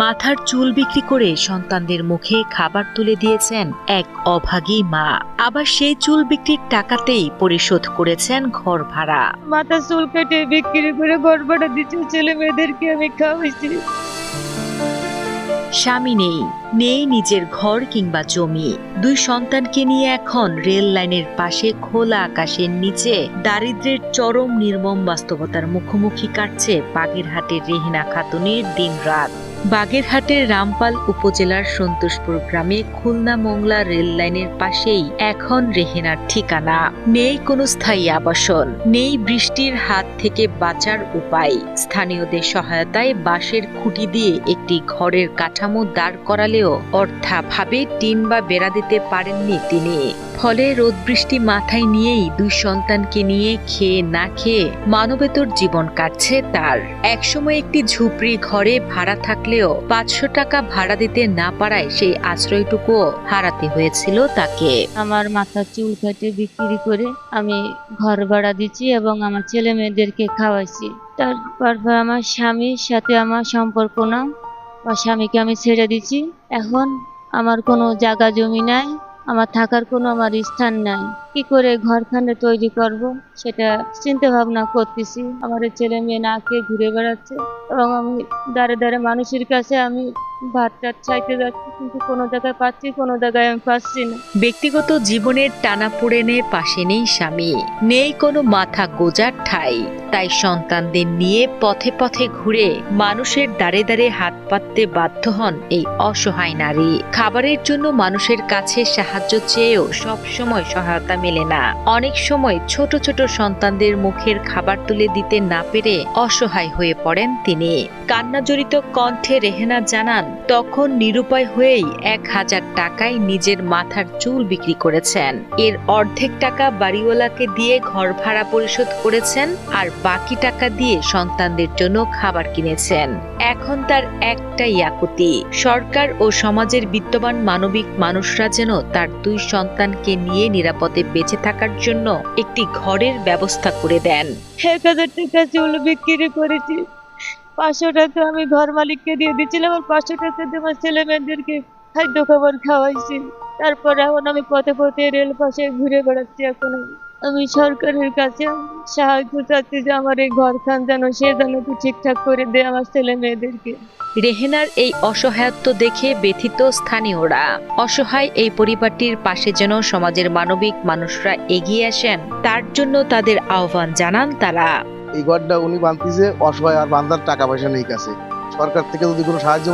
মাথার চুল বিক্রি করে সন্তানদের মুখে খাবার তুলে দিয়েছেন এক অভাগী মা। আবার সেই চুল বিক্রির টাকাতেই পরিশোধ করেছেন ঘর ভাড়া। মাথার চুল কেটে বিক্রি করে ঘর ভাড়া দিচ্ছি, ছেলে মেয়েদেরকে আমি খাওয়াইছি। স্বামী নেই, নেই নিজের ঘর কিংবা জমি। দুই সন্তানকে নিয়ে এখন রেল লাইনের পাশে খোলা আকাশের নিচে দারিদ্র্যের চরম নির্মম বাস্তবতার মুখোমুখি কাটছে বাগেরহাটের রেহেনা খাতুনের দিনরাত। বাগেরহাটের রামপাল উপজেলার সন্তোষপুর গ্রামে খুলনা মোংলা রেল লাইনের পাশেই এখন রেহেনার ঠিকানা। নেই কোনো স্থায়ী আবাসন, নেই বৃষ্টির হাত থেকে বাঁচার উপায়। স্থানীয়দের সহায়তায় বাঁশের খুঁটি দিয়ে একটি ঘরের কাঠামো দাঁড় করালেও অর্থাভাবে টিন বা বেড়া দিতে পারেননি তিনি। ফলে রোদ বৃষ্টি মাথায় নিয়েই দুই সন্তানকে নিয়ে খেয়ে না খেয়ে মানবেতর জীবন কাটছে তার। একসময় একটি ঝুপড়ি ঘরে ভাড়া থাকলেও 500 টাকা ভাড়া দিতে না পারায় সেই আশ্রয়টুকুও হারাতে হয়েছিল তাকে। আমার মাথার চুল কেটে বিক্রি করে আমি ঘর ভাড়া দিচ্ছি এবং আমার ছেলে মেয়েদেরকে খাওয়াইছি। তারপর আমার স্বামীর সাথে আমার সম্পর্ক না, আমার স্বামীকে আমি ছেড়ে দিচ্ছি। এখন আমার কোনো জায়গা জমি নাই, আমার থাকার কোনো আমার স্থান নাই। কি করে ঘরখানে তৈরি করব সেটা চিন্তা ভাবনা করতেছি। আমার ছেলে মেয়ে না খেয়ে ঘুরে বেড়াচ্ছে এবং আমি দাঁড়ে দাঁড়ে মানুষের কাছে আমি ভাত টাত চাইতে যাচ্ছি, কিন্তু কোনো জায়গায় পাচ্ছি, কোনো জায়গায় আমি পাচ্ছি না। ব্যক্তিগত জীবনের টানাপোড়েনে পাশে নেই স্বামী, নেই কোনো মাথা গোজার ঠাঁই। তাই সন্তানদের নিয়ে পথে পথে ঘুরে মানুষের দাঁড়ে দাঁড়ে হাত পাততে বাধ্য হন এই অসহায় নারী। খাবারের জন্য মানুষের কাছে সাহায্য চেয়েও সব সময় সহায়তা মেলে না। অনেক সময় ছোট ছোট সন্তানদের মুখের খাবার তুলে দিতে না পেরে অসহায় হয়ে পড়েন তিনি। কান্নাজড়িত কণ্ঠে রেহেনা জানান, তখন নিরুপায় হয়েই 1000 টাকায় নিজের মাথার চুল বিক্রি করেছেন। এর অর্ধেক টাকা বাড়িওয়ালাকে দিয়ে ঘর ভাড়া পরিশোধ করেছেন, আর বাকি টাকা দিয়ে সন্তানদের জন্য খাবার কিনেছেন। এখন তার একটাই আকুতি, সরকার ও সমাজের বিত্তবান মানবিক মানুষরা যেন তার দুই সন্তানকে নিয়ে নিরাপদে বেঁচে থাকার জন্য একটি ঘরের ব্যবস্থা করে দেন। 1000 টাকা চুল বিক্রি করেছি, 500 টাকা আমি ঘর মালিককে দিয়ে দিচ্ছিলাম, আর 500 টাকা দিয়ে আমার ছেলে মেয়েদেরকে খাদ্য খাবার খাওয়াইছি। তারপর এখন আমি পথে পথে রেল পাশে ঘুরে বেড়াচ্ছি। এখন আমি সরকারের কাছে সাহায্য চাচ্ছি যে আমার এই ঘরখান যেন সে যেন একটু ঠিকঠাক করে দেয় আমার ছেলে মেয়েদেরকে। রেহেনার এই অসহায়ত্ব দেখে ব্যথিত স্থানীয়রা। অসহায় এই পরিবারটির পাশে যেন সমাজের মানবিক মানুষরা এগিয়ে আসেন, তার জন্য তাদের আহ্বান জানান তারা। এই ঘরটা উনি বাঁধতেছে অসহায়, আর বান্ধার টাকা পয়সা নেই কাছে। সরকার থেকে যদি কোনো সাহায্য